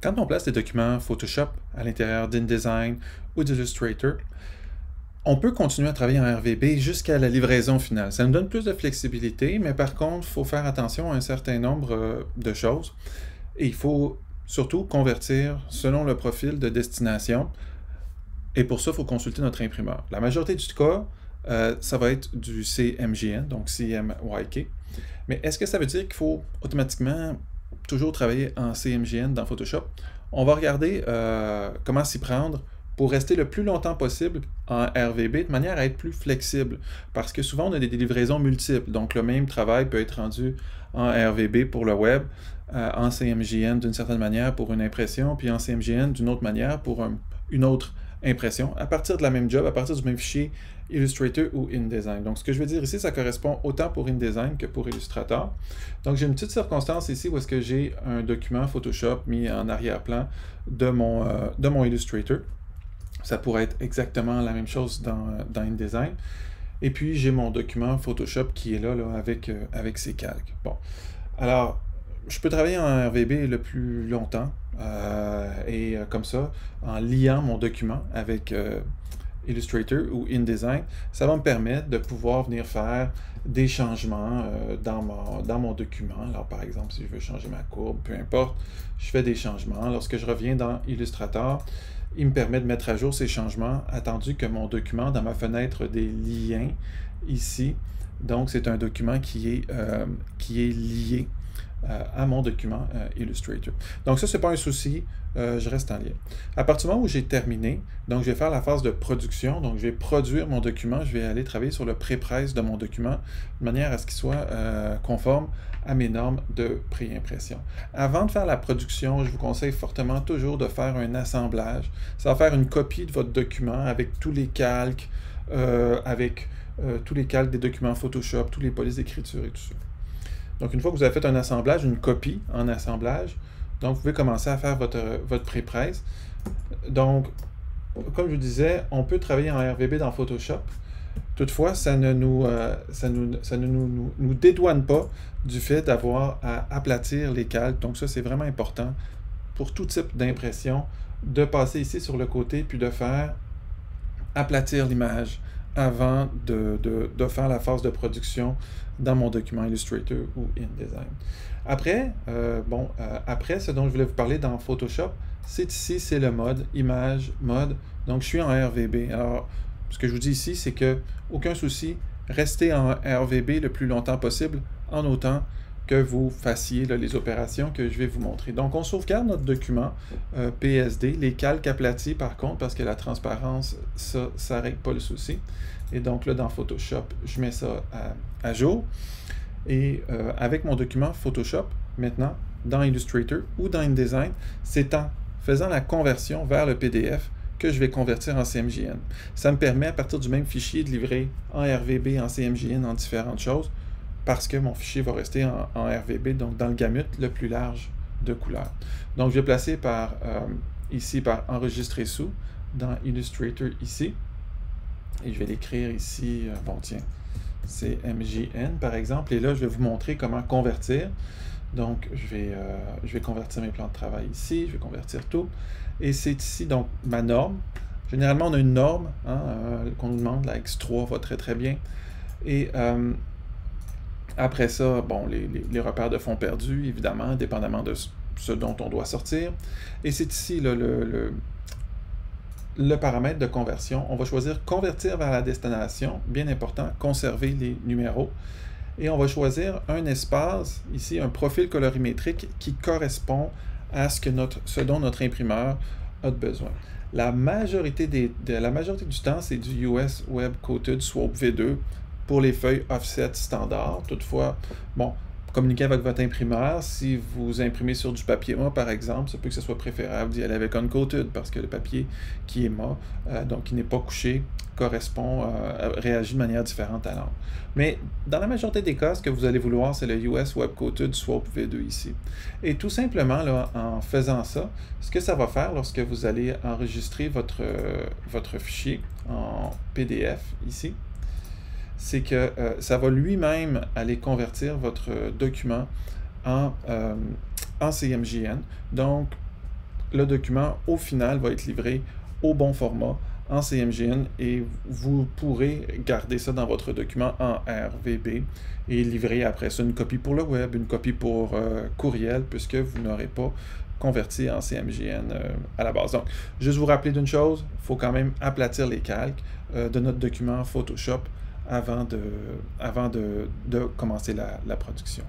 Quand on place des documents Photoshop à l'intérieur d'InDesign ou d'Illustrator, on peut continuer à travailler en RVB jusqu'à la livraison finale. Ça nous donne plus de flexibilité, mais par contre, il faut faire attention à un certain nombre de choses. Et il faut surtout convertir selon le profil de destination. Et pour ça, il faut consulter notre imprimeur. La majorité du cas, ça va être du CMJN, donc CMYK. Mais est-ce que ça veut dire qu'il faut automatiquement toujours travailler en CMJN dans Photoshop? On va regarder comment s'y prendre pour rester le plus longtemps possible en RVB de manière à être plus flexible. Parce que souvent, on a des livraisons multiples. Donc, le même travail peut être rendu en RVB pour le web, en CMJN d'une certaine manière pour une impression, puis en CMJN d'une autre manière pour une autre impression, à partir de la même job, à partir du même fichier Illustrator ou InDesign. Donc, ce que je veux dire ici, ça correspond autant pour InDesign que pour Illustrator. Donc, j'ai une petite circonstance ici où est-ce que j'ai un document Photoshop mis en arrière-plan de mon Illustrator. Ça pourrait être exactement la même chose dans InDesign. Et puis, j'ai mon document Photoshop qui est là avec ses calques. Bon. Alors, je peux travailler en RVB le plus longtemps comme ça, en liant mon document avec Illustrator ou InDesign, ça va me permettre de pouvoir venir faire des changements dans mon document. Alors, par exemple, si je veux changer ma courbe, peu importe, je fais des changements. Lorsque je reviens dans Illustrator, il me permet de mettre à jour ces changements, attendu que mon document, dans ma fenêtre des liens, ici, donc c'est un document qui est lié à mon document Illustrator. Donc ça, c'est pas un souci, je reste en lien. À partir du moment où j'ai terminé, donc je vais faire la phase de production, donc je vais produire mon document, je vais aller travailler sur le pré-presse de mon document, de manière à ce qu'il soit conforme à mes normes de pré-impression. Avant de faire la production, je vous conseille fortement toujours de faire un assemblage. Ça va faire une copie de votre document avec tous les calques, tous les calques des documents Photoshop, tous les polices d'écriture et tout ça. Donc, une fois que vous avez fait un assemblage, une copie en assemblage, donc vous pouvez commencer à faire votre pré-presse. Donc, comme je vous disais, on peut travailler en RVB dans Photoshop. Toutefois, ça ne nous dédouane pas du fait d'avoir à aplatir les calques. Donc, ça, c'est vraiment important pour tout type d'impression de passer ici sur le côté puis de faire aplatir l'image avant de faire la phase de production dans mon document Illustrator ou InDesign. Après, après, ce dont je voulais vous parler dans Photoshop, c'est ici, c'est le mode, image, mode. Donc, je suis en RVB. Alors, ce que je vous dis ici, c'est que aucun souci, restez en RVB le plus longtemps possible, en autant que vous fassiez là, les opérations que je vais vous montrer. Donc, on sauvegarde notre document PSD, les calques aplatis par contre, parce que la transparence, ça ne règle pas le souci. Et donc là, dans Photoshop, je mets ça à jour. Et avec mon document Photoshop, maintenant, dans Illustrator ou dans InDesign, c'est en faisant la conversion vers le PDF que je vais convertir en CMJN. Ça me permet, à partir du même fichier, de livrer en RVB, en CMJN, en différentes choses, parce que mon fichier va rester en RVB, donc dans le gamut le plus large de couleurs. Donc, je vais placer ici par enregistrer sous, dans Illustrator ici, et je vais l'écrire ici, bon tiens, c'est MJN par exemple, et là, je vais vous montrer comment convertir. Donc, je vais convertir mes plans de travail ici, je vais convertir tout, et c'est ici, donc, ma norme. Généralement, on a une norme qu'on nous demande, la X3 va très très bien, et après ça, bon, les repères de fond perdus, évidemment, dépendamment de ce dont on doit sortir. Et c'est ici là, le paramètre de conversion. On va choisir convertir vers la destination, bien important, conserver les numéros. Et on va choisir un espace, ici, un profil colorimétrique qui correspond à ce dont notre imprimeur a besoin. La majorité du temps, c'est du US Web Coated Swope V2 pour les feuilles offset standard. Toutefois, bon, communiquez avec votre imprimeur. Si vous imprimez sur du papier mat, par exemple, ça peut que ce soit préférable d'y aller avec uncoated parce que le papier qui est mat, donc qui n'est pas couché, réagit de manière différente à l'encre. Mais dans la majorité des cas, ce que vous allez vouloir, c'est le US Web Coated Swope V2 ici. Et tout simplement, là, en faisant ça, ce que ça va faire lorsque vous allez enregistrer votre fichier en PDF ici, c'est que ça va lui-même aller convertir votre document en CMJN. Donc, le document, au final, va être livré au bon format en CMJN et vous pourrez garder ça dans votre document en RVB et livrer après ça une copie pour le web, une copie pour courriel, puisque vous n'aurez pas converti en CMJN à la base. Donc, juste vous rappeler d'une chose, il faut quand même aplatir les calques de notre document Photoshop avant de commencer la production.